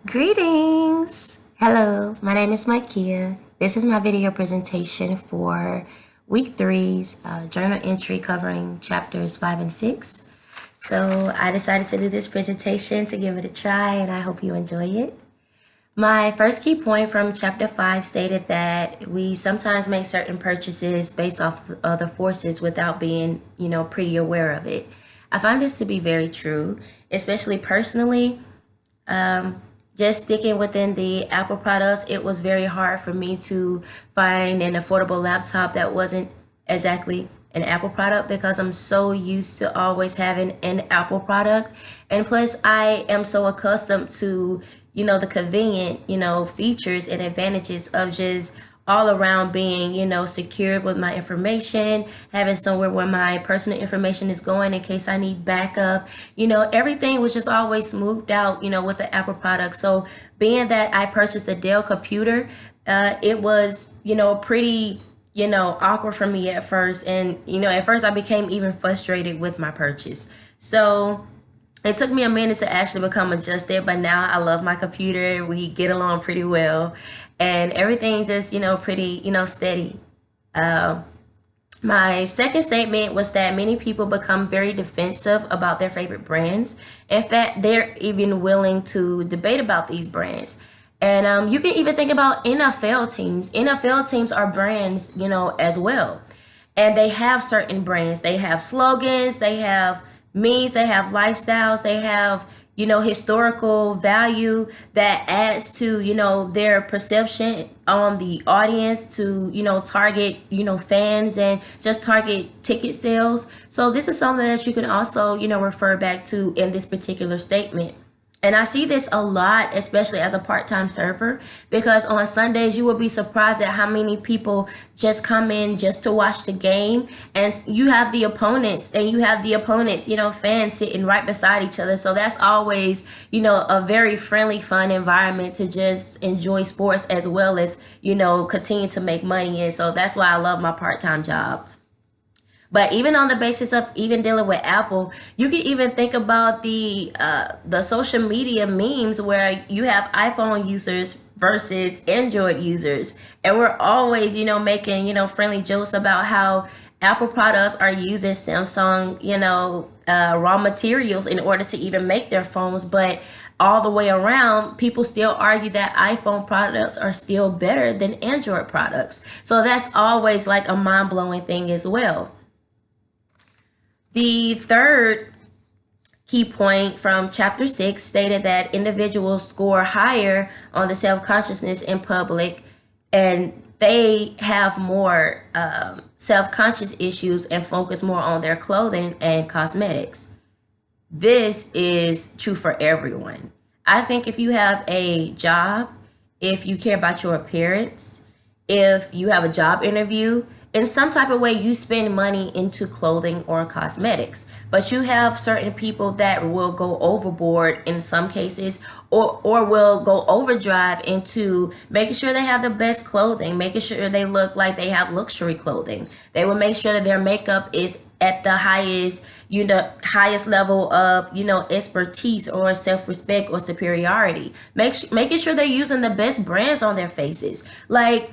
Greetings! Hello, my name is Maikia. This is my video presentation for week three's journal entry covering chapters 5 and 6. So I decided to do this presentation to give it a try, and I hope you enjoy it. My first key point from chapter 5 stated that we sometimes make certain purchases based off of other forces without being, pretty aware of it. I find this to be very true, especially personally. Just sticking within the Apple products, it was very hard for me to find an affordable laptop that wasn't exactly an Apple product because I'm so used to always having an Apple product. And plus, I am so accustomed to, the convenient, features and advantages of just all around being, secured with my information, having somewhere where my personal information is going in case I need backup. Everything was just always smoothed out, with the Apple product. So being that I purchased a Dell computer, it was, pretty, awkward for me at first. And, at first I became even frustrated with my purchase. So it took me a minute to actually become adjusted, but now I love my computer. We get along pretty well, and everything just, pretty, steady. My second statement was that many people become very defensive about their favorite brands. In fact, they're even willing to debate about these brands. And you can even think about NFL teams. NFL teams are brands, as well. And they have certain brands. They have slogans, they have memes, they have lifestyles, they have, historical value that adds to, their perception on the audience to, target, fans and just target ticket sales. So this is something that you can also, refer back to in this particular statement. And I see this a lot, especially as a part-time server, because on Sundays you will be surprised at how many people just come in just to watch the game, and you have the opponents, fans sitting right beside each other. So that's always, a very friendly, fun environment to just enjoy sports as well as, continue to make money in. So that's why I love my part-time job. But even on the basis of even dealing with Apple, you can even think about the social media memes where you have iPhone users versus Android users, and we're always, making, friendly jokes about how Apple products are using Samsung, raw materials in order to even make their phones, but all the way around, people still argue that iPhone products are still better than Android products. So that's always like a mind-blowing thing as well. The third key point from chapter 6 stated that individuals score higher on the self-consciousness in public, and they have more self-conscious issues and focus more on their clothing and cosmetics. This is true for everyone. I think if you have a job, if you care about your appearance, if you have a job interview, in some type of way you spend money into clothing or cosmetics. But you have certain people that will go overboard in some cases, or will go overdrive into making sure they have the best clothing, making sure they look like they have luxury clothing. They will make sure that their makeup is at the highest, highest level of, expertise or self-respect or superiority. Making sure they're using the best brands on their faces. Like,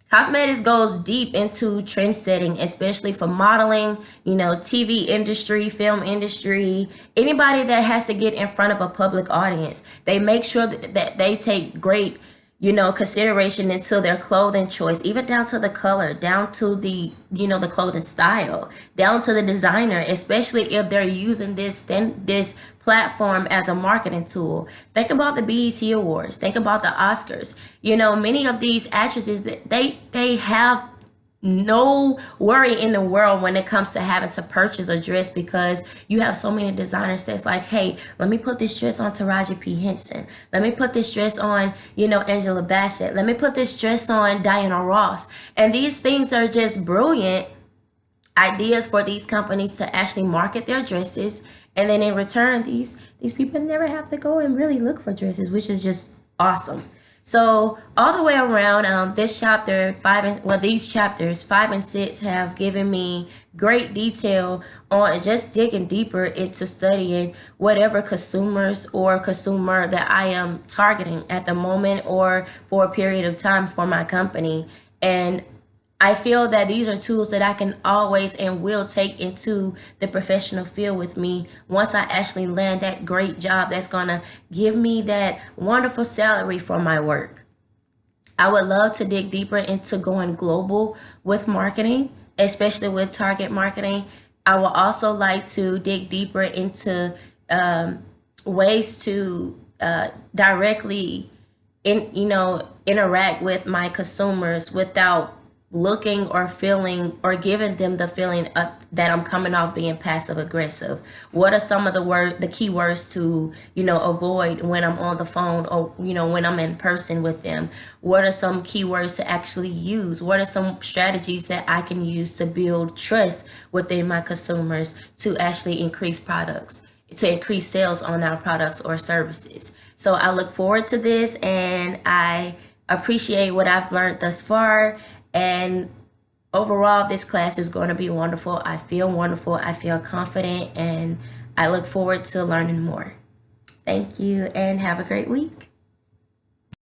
cosmetics goes deep into trend setting, especially for modeling, TV industry, film industry, anybody that has to get in front of a public audience. They make sure that they take great, consideration into their clothing choice, even down to the color, down to the, the clothing style, down to the designer, especially if they're using this platform as a marketing tool. Think about the BET Awards. Think about the Oscars. Many of these actresses, they have no worry in the world when it comes to having to purchase a dress, because you have so many designers that's like, hey, let me put this dress on Taraji P. Henson. Let me put this dress on, Angela Bassett. Let me put this dress on Diana Ross. And these things are just brilliant ideas for these companies to actually market their dresses. And then in return, these people never have to go and really look for dresses, which is just awesome. So all the way around, this chapter five and well, these chapters 5 and 6 have given me great detail on just digging deeper into studying whatever consumers or consumer that I am targeting at the moment or for a period of time for my company. And I feel that these are tools that I can always and will take into the professional field with me once I actually land that great job that's going to give me that wonderful salary for my work. I would love to dig deeper into going global with marketing, especially with target marketing. I would also like to dig deeper into ways to directly interact with my consumers without looking or feeling or giving them the feeling that I'm coming off being passive aggressive. What are some of the key words to avoid when I'm on the phone or when I'm in person with them? What are some key words to actually use? What are some strategies that I can use to build trust within my consumers to actually increase products, to increase sales on our products or services? So I look forward to this, and I appreciate what I've learned thus far. And overall, this class is going to be wonderful. I feel wonderful. I feel confident, and I look forward to learning more. Thank you, and have a great week.